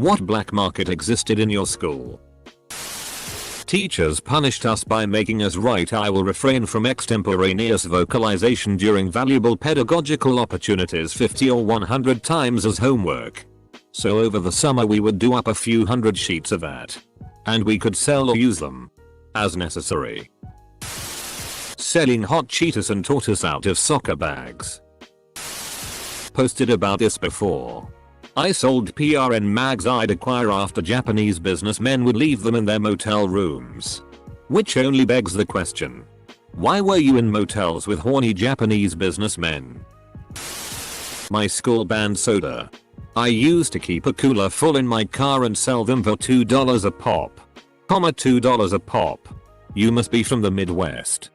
What black market existed in your school? Teachers punished us by making us write "I will refrain from extemporaneous vocalization during valuable pedagogical opportunities" 50 or 100 times as homework. So over the summer we would do up a few hundred sheets of that. And we could sell or use them as necessary. Selling hot Cheetos and tortoise out of soccer bags. Posted about this before. I sold PRN mags I'd acquire after Japanese businessmen would leave them in their motel rooms. Which only begs the question. Why were you in motels with horny Japanese businessmen? My school banned soda. I used to keep a cooler full in my car and sell them for $2 a pop. $2 a pop. You must be from the Midwest.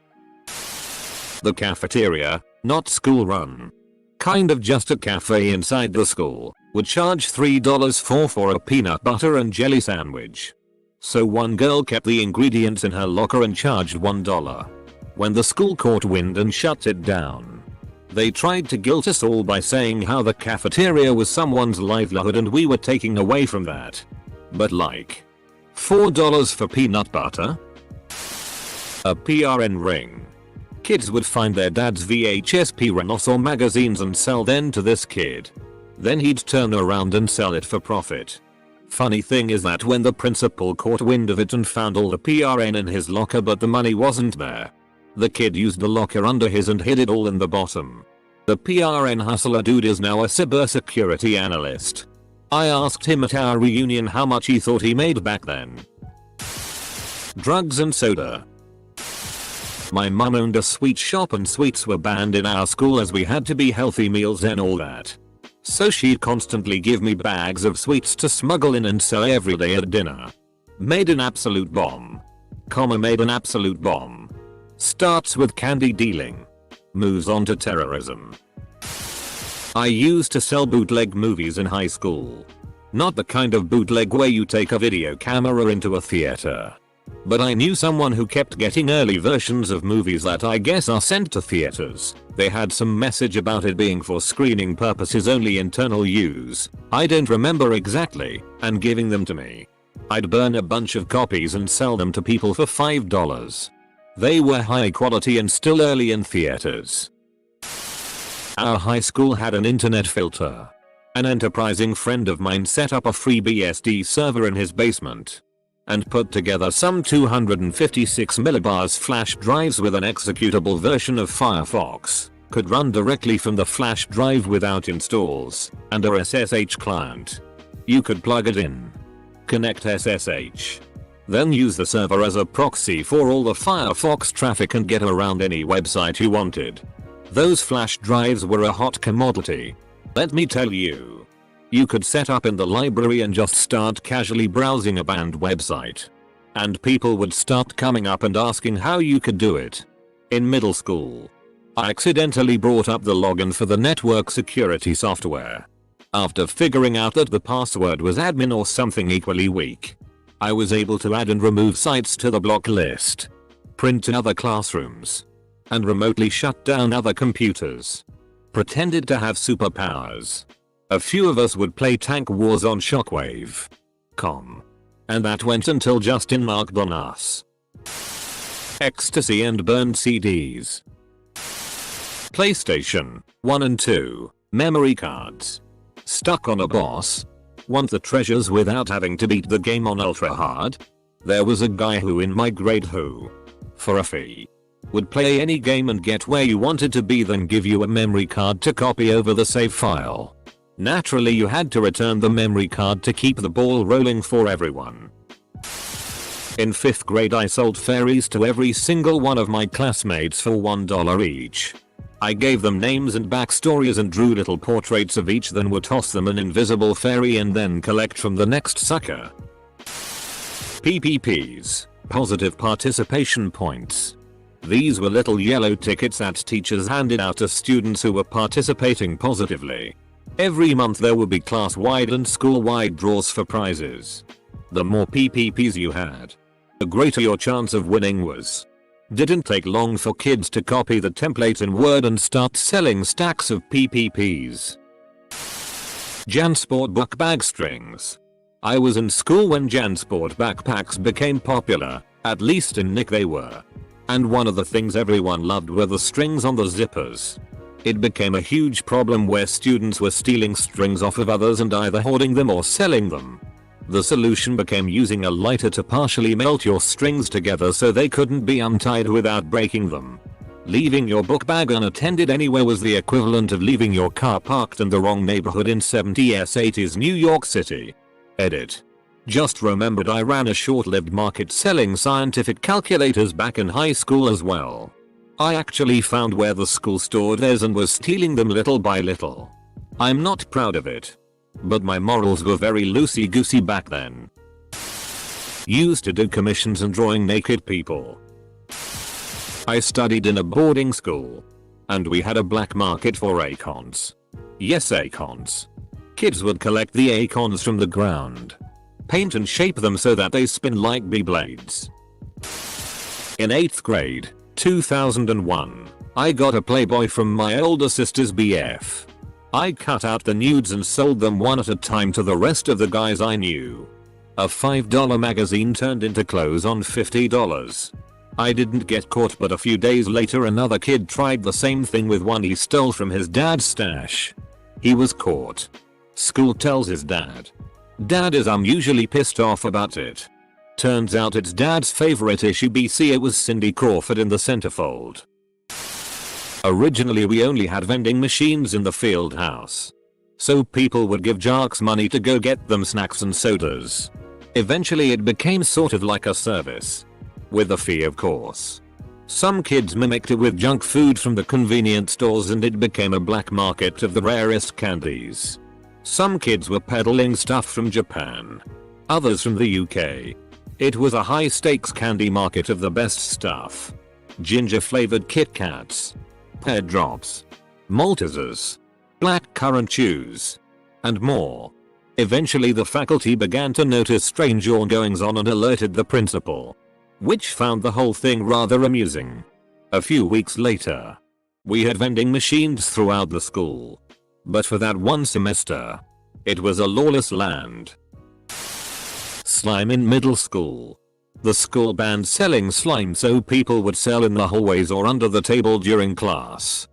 The cafeteria, not school run. Kind of just a cafe inside the school, would charge $3 for a peanut butter and jelly sandwich. So one girl kept the ingredients in her locker and charged $1. When the school caught wind and shut it down, they tried to guilt us all by saying how the cafeteria was someone's livelihood and we were taking away from that. But like, $4 for peanut butter? A PRN ring. Kids would find their dad's VHS P-Renos or magazines and sell them to this kid. Then he'd turn around and sell it for profit. Funny thing is that when the principal caught wind of it and found all the PRN in his locker but the money wasn't there, the kid used the locker under his and hid it all in the bottom. The PRN hustler dude is now a cybersecurity analyst. I asked him at our reunion how much he thought he made back then. Drugs and soda. My mum owned a sweet shop and sweets were banned in our school as we had to be healthy meals and all that. So she'd constantly give me bags of sweets to smuggle in and sell every day at dinner. Made an absolute bomb. Made an absolute bomb. Starts with candy dealing. Moves on to terrorism. I used to sell bootleg movies in high school. Not the kind of bootleg where you take a video camera into a theater. But I knew someone who kept getting early versions of movies that I guess are sent to theaters. They had some message about it being for screening purposes only, internal use. I don't remember exactly, and giving them to me. I'd burn a bunch of copies and sell them to people for $5. They were high quality and still early in theaters. Our high school had an internet filter. An enterprising friend of mine set up a free BSD server in his basement and put together some 256 millibars flash drives with an executable version of Firefox. Could run directly from the flash drive without installs and a SSH client. You could plug it in, connect SSH, then use the server as a proxy for all the Firefox traffic and get around any website you wanted. Those flash drives were a hot commodity. Let me tell you. You could set up in the library and just start casually browsing a banned website. And people would start coming up and asking how you could do it. In middle school, I accidentally brought up the login for the network security software. After figuring out that the password was admin or something equally weak, I was able to add and remove sites to the block list, print in other classrooms, and remotely shut down other computers. Pretended to have superpowers. A few of us would play Tank Wars on Shockwave. And that went until Justin marked on us. Ecstasy and burned CDs. PlayStation 1 and 2. Memory cards. Stuck on a boss. Want the treasures without having to beat the game on ultra hard? There was a guy who in my grade who, for a fee, would play any game and get where you wanted to be, then give you a memory card to copy over the save file. Naturally you had to return the memory card to keep the ball rolling for everyone. In 5th grade I sold fairies to every single one of my classmates for $1 each. I gave them names and backstories and drew little portraits of each, then would toss them an invisible fairy and then collect from the next sucker. PPPs, positive participation points. These were little yellow tickets that teachers handed out to students who were participating positively. Every month there would be class-wide and school-wide draws for prizes. The more PPPs you had, the greater your chance of winning was. Didn't take long for kids to copy the template in Word and start selling stacks of PPPs. Jansport book bag strings. I was in school when JanSport backpacks became popular, at least in Nick they were. And one of the things everyone loved were the strings on the zippers. It became a huge problem where students were stealing strings off of others and either hoarding them or selling them. The solution became using a lighter to partially melt your strings together so they couldn't be untied without breaking them. Leaving your book bag unattended anywhere was the equivalent of leaving your car parked in the wrong neighborhood in 70s 80s New York City. Edit. Just remembered I ran a short-lived market selling scientific calculators back in high school as well. I actually found where the school stored theirs and was stealing them little by little. I'm not proud of it. But my morals were very loosey-goosey back then. Used to do commissions and drawing naked people. I studied in a boarding school. And we had a black market for acorns. Yes, acorns. Kids would collect the acorns from the ground. Paint and shape them so that they spin like Beyblades. In 8th grade, 2001, I got a Playboy from my older sister's BF. I cut out the nudes and sold them one at a time to the rest of the guys I knew. A $5 magazine turned into clothes on $50. I didn't get caught, but a few days later another kid tried the same thing with one he stole from his dad's stash. He was caught. School tells his dad. Dad is unusually pissed off about it. Turns out it's dad's favorite issue BC. It was Cindy Crawford in the centerfold. Originally we only had vending machines in the field house. So people would give jocks money to go get them snacks and sodas. Eventually it became sort of like a service. With a fee, of course. Some kids mimicked it with junk food from the convenience stores and it became a black market of the rarest candies. Some kids were peddling stuff from Japan. Others from the UK. It was a high stakes candy market of the best stuff. Ginger flavored Kit Kats. Pear drops. Maltesers. Black currant chews. And more. Eventually the faculty began to notice strange goings on and alerted the principal. Which found the whole thing rather amusing. A few weeks later. We had vending machines throughout the school. But for that one semester. It was a lawless land. Slime in middle school. The school banned selling slime so people would sell in the hallways or under the table during class.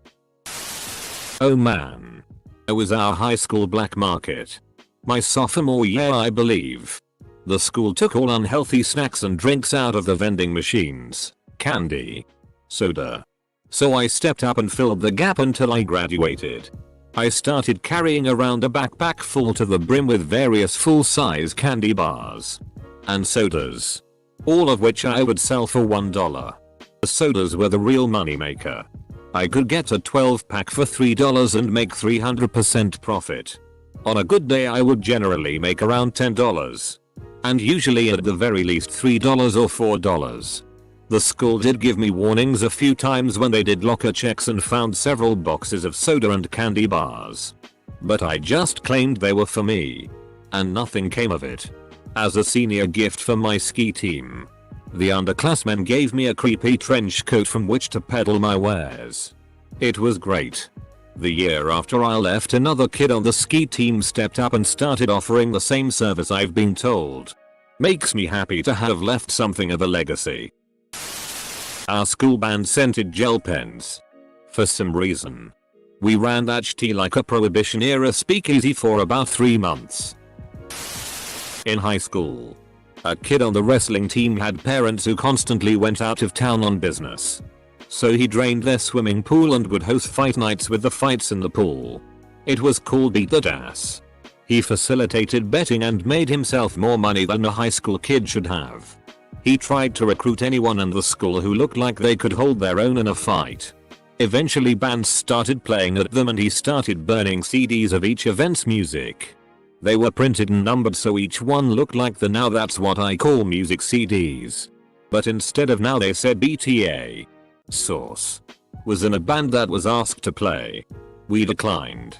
Oh man. It was our high school black market. My sophomore year I believe. The school took all unhealthy snacks and drinks out of the vending machines. Candy. Soda. So I stepped up and filled the gap until I graduated. I started carrying around a backpack full to the brim with various full-size candy bars. And sodas. All of which I would sell for $1. The sodas were the real moneymaker. I could get a 12-pack for $3 and make 300% profit. On a good day I would generally make around $10. And usually at the very least $3 or $4. The school did give me warnings a few times when they did locker checks and found several boxes of soda and candy bars. But I just claimed they were for me. And nothing came of it. As a senior gift for my ski team, the underclassmen gave me a creepy trench coat from which to peddle my wares. It was great. The year after I left, another kid on the ski team stepped up and started offering the same service I've been told. Makes me happy to have left something of a legacy. Our school banned scented gel pens. For some reason. We ran that shit like a prohibition era speakeasy for about 3 months. In high school. A kid on the wrestling team had parents who constantly went out of town on business. So he drained their swimming pool and would host fight nights with the fights in the pool. It was called Beat That Ass. He facilitated betting and made himself more money than a high school kid should have. He tried to recruit anyone in the school who looked like they could hold their own in a fight. Eventually bands started playing at them and he started burning CDs of each event's music. They were printed and numbered so each one looked like the Now That's What I Call Music CDs. But instead of Now they said BTA. Source. Was in a band that was asked to play. We declined.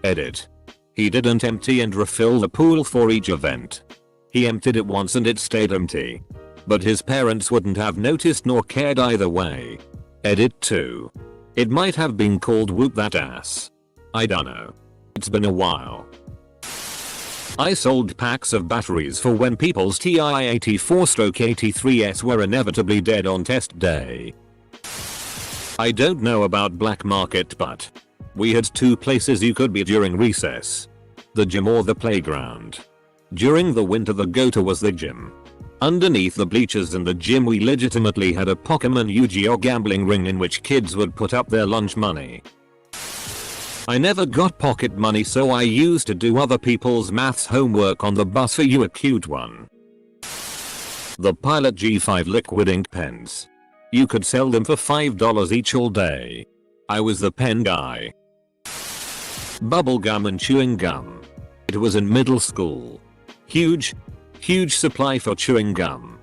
Edit. He didn't empty and refill the pool for each event. He emptied it once and it stayed empty. But his parents wouldn't have noticed nor cared either way. Edit 2. It might have been called Whoop That Ass. I dunno. It's been a while. I sold packs of batteries for when people's TI-84/83s were inevitably dead on test day. I don't know about black market, but we had two places you could be during recess. The gym or the playground. During the winter the go-to was the gym. Underneath the bleachers in the gym we legitimately had a Pokemon Yu-Gi-Oh gambling ring in which kids would put up their lunch money. I never got pocket money, so I used to do other people's maths homework on the bus for you, a cute one. The Pilot G5 liquid ink pens. You could sell them for $5 each all day. I was the pen guy. Bubble gum and chewing gum. It was in middle school. Huge supply for chewing gum.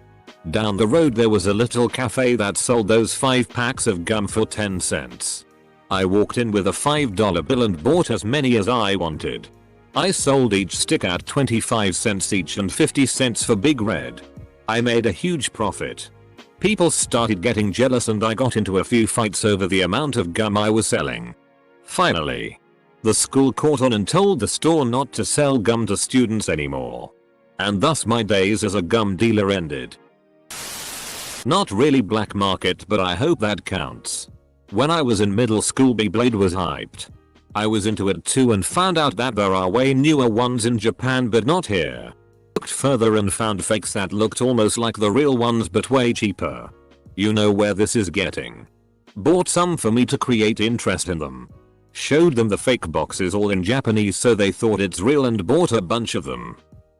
Down the road there was a little cafe that sold those 5 packs of gum for 10 cents. I walked in with a $5 bill and bought as many as I wanted. I sold each stick at 25 cents each and 50 cents for Big Red. I made a huge profit. People started getting jealous and I got into a few fights over the amount of gum I was selling. Finally, the school caught on and told the store not to sell gum to students anymore. And thus my days as a gum dealer ended. Not really black market, but I hope that counts. When I was in middle school, Beyblade was hyped. I was into it too and found out that there are way newer ones in Japan but not here. Looked further and found fakes that looked almost like the real ones but way cheaper. You know where this is getting. Bought some for me to create interest in them. Showed them the fake boxes all in Japanese so they thought it's real and bought a bunch of them.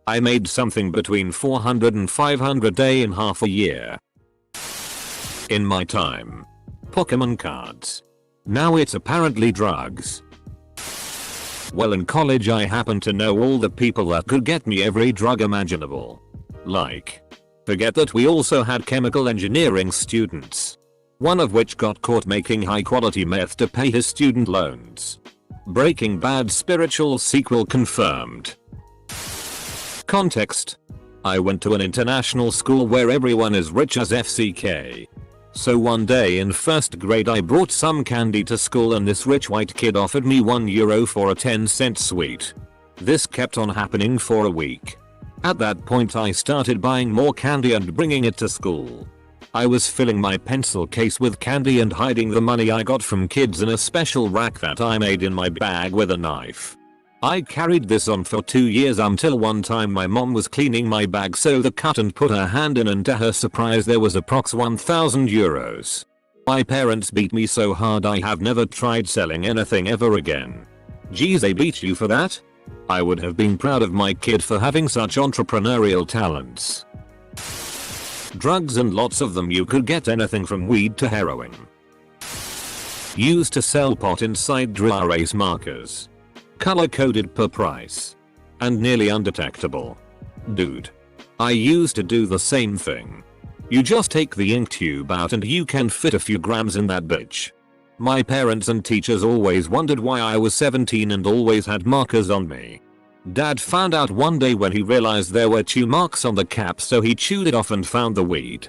I made something between $400 and $500 in half a year. In my time. Pokemon cards. Now it's apparently drugs. Well, in college I happened to know all the people that could get me every drug imaginable. Like, forget that we also had chemical engineering students. One of which got caught making high quality meth to pay his student loans. Breaking Bad spiritual sequel confirmed. Context. I went to an international school where everyone is rich as FCK. So one day in first grade I brought some candy to school and this rich white kid offered me €1 for a 10-cent sweet. This kept on happening for a week. At that point I started buying more candy and bringing it to school. I was filling my pencil case with candy and hiding the money I got from kids in a special rack that I made in my bag with a knife. I carried this on for 2 years until one time my mom was cleaning my bag so the cut and put her hand in and to her surprise there was approx €1,000. My parents beat me so hard I have never tried selling anything ever again. Geez, they beat you for that? I would have been proud of my kid for having such entrepreneurial talents. Drugs, and lots of them. You could get anything from weed to heroin. Used to sell pot inside dry erase markers. Color coded per price. And nearly undetectable. Dude. I used to do the same thing. You just take the ink tube out and you can fit a few grams in that bitch. My parents and teachers always wondered why I was 17 and always had markers on me. Dad found out one day when he realized there were chew marks on the cap, so he chewed it off and found the weed.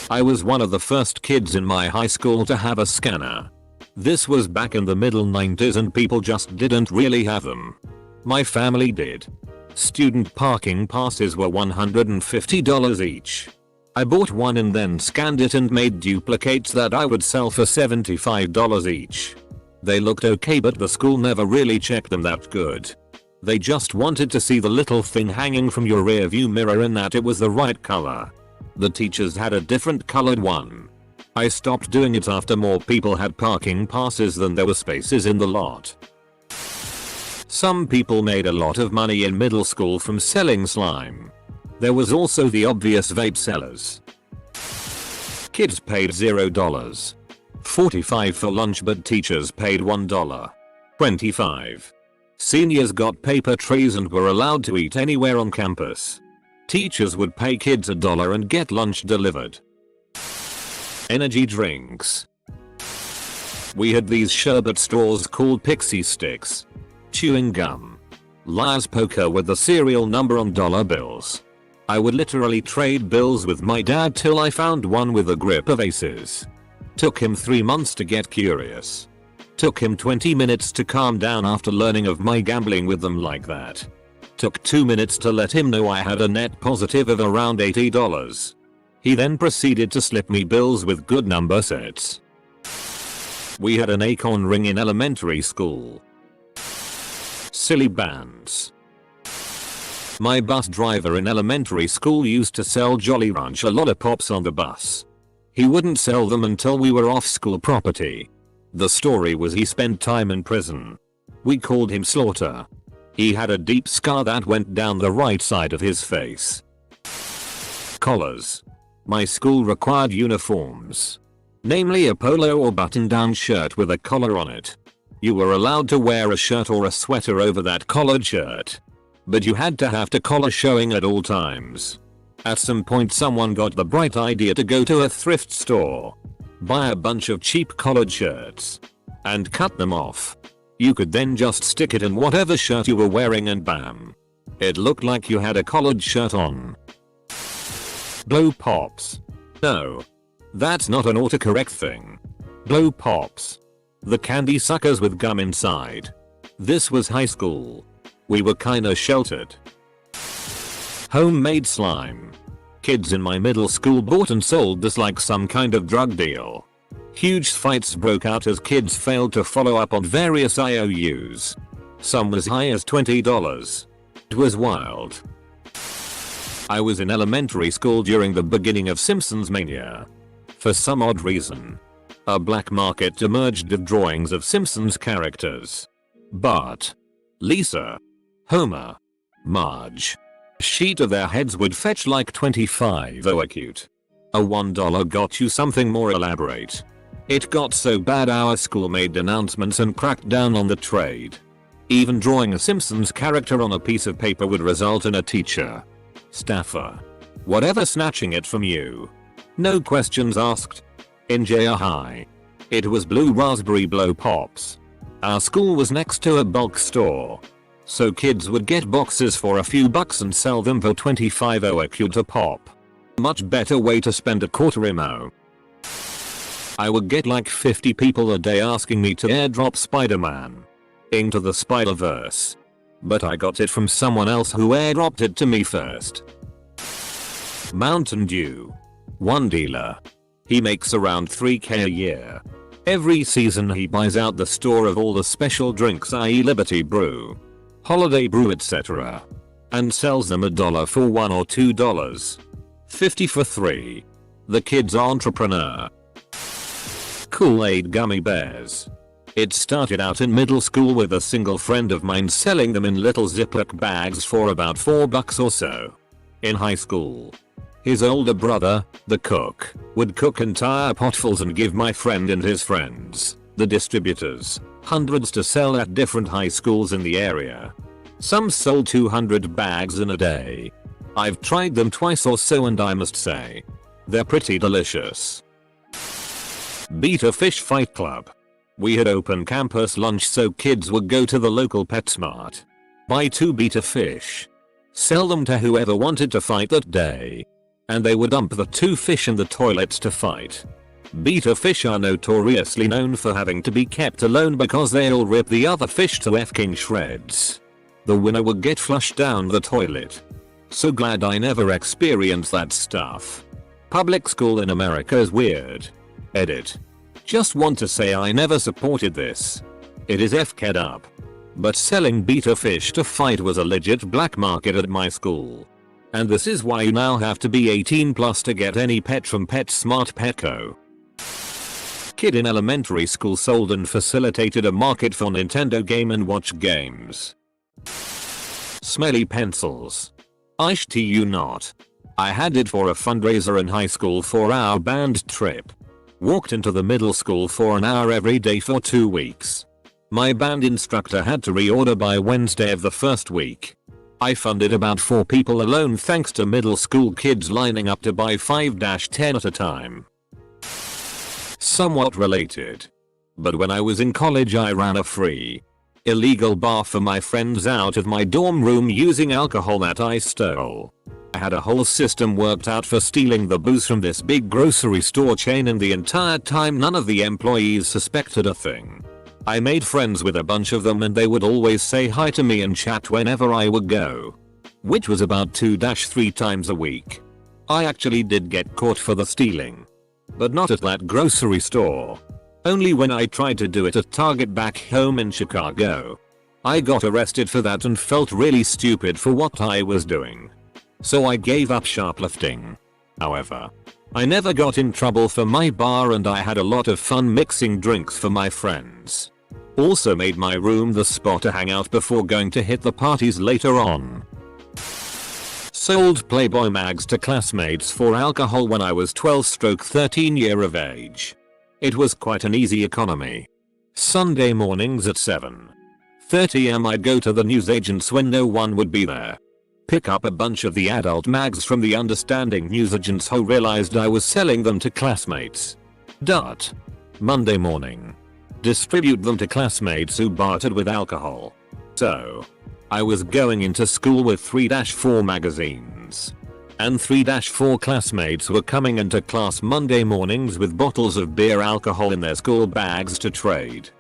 I was one of the first kids in my high school to have a scanner. This was back in the middle 90s and people just didn't really have them. My family did. Student parking passes were $150 each. I bought one and then scanned it and made duplicates that I would sell for $75 each. They looked okay, but the school never really checked them that good. They just wanted to see the little thing hanging from your rearview mirror and that it was the right color. The teachers had a different colored one. I stopped doing it after more people had parking passes than there were spaces in the lot. Some people made a lot of money in middle school from selling slime. There was also the obvious vape sellers. Kids paid $0. 45 for lunch, but teachers paid $1. 25. Seniors got paper trays and were allowed to eat anywhere on campus. Teachers would pay kids $1 and get lunch delivered. Energy drinks. We had these sherbet straws called pixie sticks. Chewing gum. Liar's poker with the serial number on dollar bills. I would literally trade bills with my dad till I found one with a grip of aces. Took him 3 months to get curious. Took him 20 minutes to calm down after learning of my gambling with them like that. Took 2 minutes to let him know I had a net positive of around $80. He then proceeded to slip me bills with good number sets. We had an acorn ring in elementary school. Silly bands. My bus driver in elementary school used to sell Jolly Rancher lollipops on the bus. He wouldn't sell them until we were off school property. The story was he spent time in prison. We called him Slaughter. He had a deep scar that went down the right side of his face. Collars. My school required uniforms. Namely a polo or button-down shirt with a collar on it. You were allowed to wear a shirt or a sweater over that collared shirt. But you had to have the collar showing at all times. At some point someone got the bright idea to go to a thrift store, buy a bunch of cheap collared shirts, and cut them off. You could then just stick it in whatever shirt you were wearing and bam. It looked like you had a collared shirt on. Blow pops. No. That's not an autocorrect thing. Blow pops. The candy suckers with gum inside. This was high school. We were kinda sheltered. Homemade slime. Kids in my middle school bought and sold this like some kind of drug deal. Huge fights broke out as kids failed to follow up on various IOUs. Some as high as $20. It was wild. I was in elementary school during the beginning of Simpsons mania. For some odd reason, a black market emerged of drawings of Simpsons characters. Bart, Lisa, Homer, Marge. A sheet of their heads would fetch like 25 cute. A $1 got you something more elaborate. It got so bad our school made announcements and cracked down on the trade. Even drawing a Simpsons character on a piece of paper would result in a teacher, staffer, whatever snatching it from you. No questions asked. In junior high, it was blue raspberry blow pops. Our school was next to a bulk store, so kids would get boxes for a few bucks and sell them for 25 cute a pop. Much better way to spend a quarter imo. I would get like 50 people a day asking me to airdrop Spider-Man into the Spider-Verse. But I got it from someone else who airdropped it to me first. Mountain Dew. One dealer. He makes around $3K a year. Every season he buys out the store of all the special drinks, i.e. Liberty Brew, Holiday Brew, etc. and sells them $1 for $1 or $2. 50 for 3. The kid's entrepreneur. Kool-Aid gummy bears. It started out in middle school with a single friend of mine selling them in little Ziploc bags for about $4 or so. In high school, his older brother, the cook, would cook entire potfuls and give my friend and his friends, the distributors, hundreds to sell at different high schools in the area. Some sold 200 bags in a day. I've tried them twice or so and I must say, they're pretty delicious. Beta Fish Fight Club. We had open campus lunch so kids would go to the local PetSmart, buy 2 beta fish, sell them to whoever wanted to fight that day, and they would dump the 2 fish in the toilets to fight. Beta fish are notoriously known for having to be kept alone because they'll rip the other fish to f***ing shreds. The winner would get flushed down the toilet. So glad I never experienced that stuff. Public school in America is weird. Edit. Just want to say I never supported this. It is f***ed up. But selling beta fish to fight was a legit black market at my school. And this is why you now have to be 18 plus to get any pet from PetSmart Petco. Kid in elementary school sold and facilitated a market for Nintendo Game & Watch games. Smelly pencils. I shit you not. I had it for a fundraiser in high school for our band trip. Walked into the middle school for an hour every day for 2 weeks. My band instructor had to reorder by Wednesday of the first week. I funded about 4 people alone thanks to middle school kids lining up to buy 5-10 at a time. Somewhat related. But when I was in college I ran a free, illegal bar for my friends out of my dorm room using alcohol that I stole. I had a whole system worked out for stealing the booze from this big grocery store chain and the entire time none of the employees suspected a thing. I made friends with a bunch of them and they would always say hi to me and chat whenever I would go. Which was about 2-3 times a week. I actually did get caught for the stealing. But not at that grocery store. Only when I tried to do it at Target back home in Chicago. I got arrested for that and felt really stupid for what I was doing. So I gave up shoplifting. However, I never got in trouble for my bar and I had a lot of fun mixing drinks for my friends. Also made my room the spot to hang out before going to hit the parties later on. Sold Playboy mags to classmates for alcohol when I was 12-13 year of age. It was quite an easy economy. Sunday mornings at 7:30 am I'd go to the newsagents when no one would be there. Pick up a bunch of the adult mags from the understanding newsagents who realized I was selling them to classmates. Monday morning. Distribute them to classmates who bartered with alcohol. So, I was going into school with 3-4 magazines. And 3-4 classmates were coming into class Monday mornings with bottles of beer alcohol in their school bags to trade.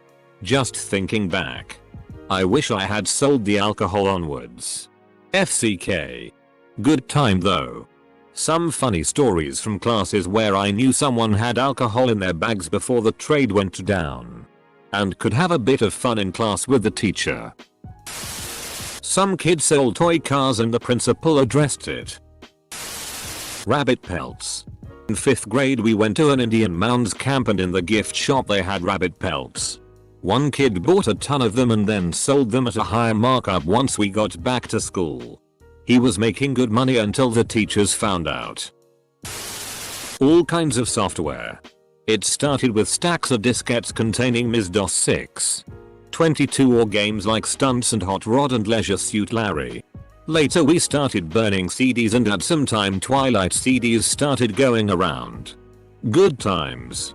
Just thinking back. I wish I had sold the alcohol onwards. FCK. Good time though. Some funny stories from classes where I knew someone had alcohol in their bags before the trade went down. And could have a bit of fun in class with the teacher. Some kid sold toy cars and the principal addressed it. Rabbit pelts. In 5th grade we went to an Indian Mounds camp and in the gift shop they had rabbit pelts. One kid bought a ton of them and then sold them at a higher markup once we got back to school. He was making good money until the teachers found out. All kinds of software. It started with stacks of diskettes containing MS-DOS 6. 22 or games like Stunts and Hot Rod and Leisure Suit Larry. Later we started burning CDs and at some time Twilight CDs started going around. Good times.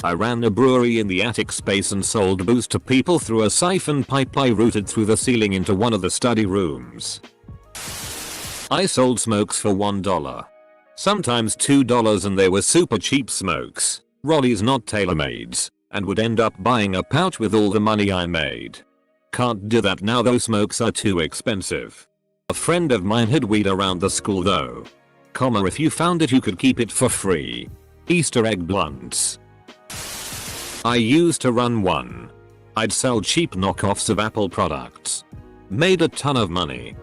I ran a brewery in the attic space and sold booze to people through a siphon pipe I routed through the ceiling into one of the study rooms. I sold smokes for $1. Sometimes $2 and they were super cheap smokes, Rollies not tailor-mades, and would end up buying a pouch with all the money I made. Can't do that now, those smokes are too expensive. A friend of mine had weed around the school though. If you found it you could keep it for free. Easter egg blunts. I used to run one. I'd sell cheap knockoffs of Apple products. Made a ton of money.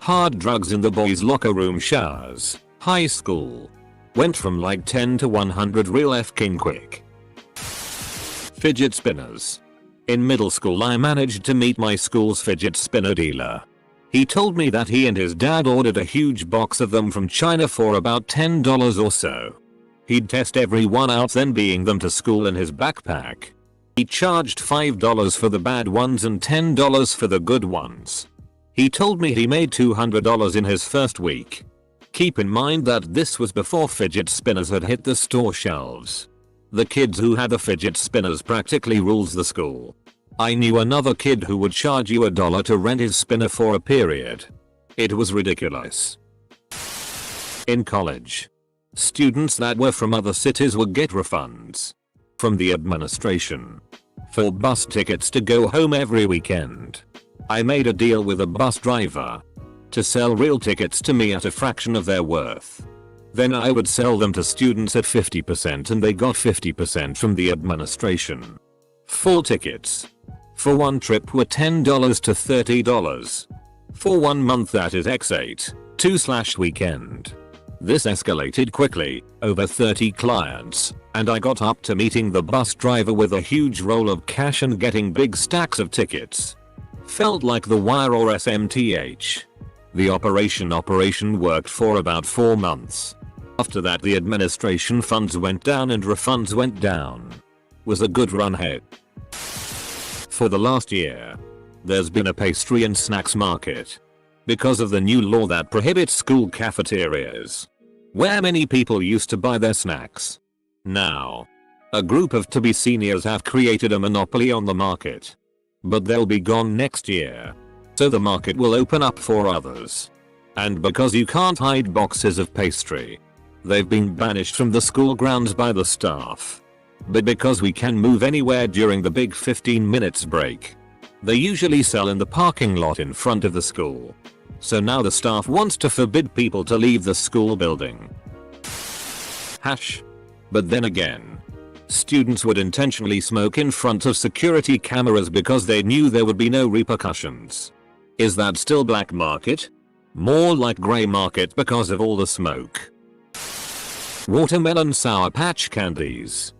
Hard drugs in the boys' locker room showers. High school. Went from like 10 to 100 real f-king quick. Fidget spinners. In middle school I managed to meet my school's fidget spinner dealer. He told me that he and his dad ordered a huge box of them from China for about $10 or so. He'd test every one out then being them to school in his backpack. He charged $5 for the bad ones and $10 for the good ones. He told me he made $200 in his first week. Keep in mind that this was before fidget spinners had hit the store shelves. The kids who had the fidget spinners practically rules the school. I knew another kid who would charge you $1 to rent his spinner for a period. It was ridiculous. In college, students that were from other cities would get refunds from the administration for bus tickets to go home every weekend. I made a deal with a bus driver to sell real tickets to me at a fraction of their worth. Then I would sell them to students at 50% and they got 50% from the administration. Full tickets for one trip were $10 to $30. For 1 month that is X8, 2/weekend. This escalated quickly, over 30 clients, and I got up to meeting the bus driver with a huge roll of cash and getting big stacks of tickets. Felt like The Wire or SMTH. The operation worked for about 4 months. After that the administration funds went down and refunds went down. Was a good run ahead. For the last year, there's been a pastry and snacks market. Because of the new law that prohibits school cafeterias, where many people used to buy their snacks. Now, a group of to-be seniors have created a monopoly on the market. But they'll be gone next year. So the market will open up for others. And because you can't hide boxes of pastry, they've been banished from the school grounds by the staff. But because we can move anywhere during the big 15 minutes break, they usually sell in the parking lot in front of the school. So now the staff wants to forbid people to leave the school building. Hash. But then again, students would intentionally smoke in front of security cameras because they knew there would be no repercussions. Is that still black market? More like grey market because of all the smoke. Watermelon Sour Patch candies.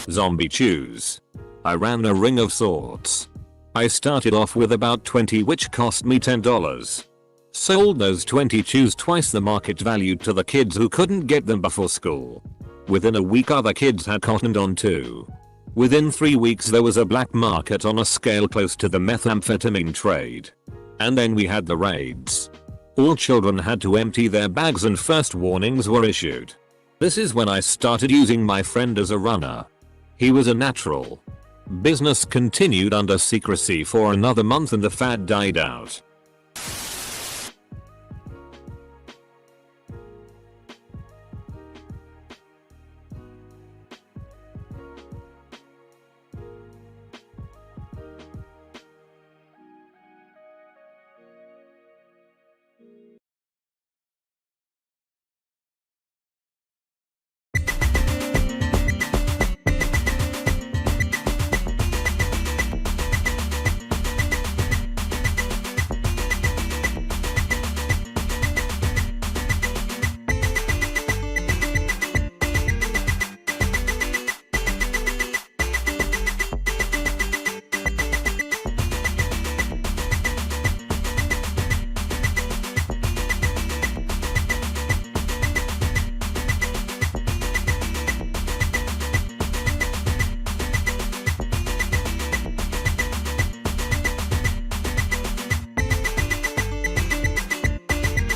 Zombie chews. I ran a ring of sorts. I started off with about 20, which cost me $10. Sold those 20 chews twice the market value to the kids who couldn't get them before school. Within a week other kids had cottoned on too. Within 3 weeks there was a black market on a scale close to the methamphetamine trade. And then we had the raids. All children had to empty their bags and first warnings were issued. This is when I started using my friend as a runner. He was a natural. Business continued under secrecy for another month and the fad died out.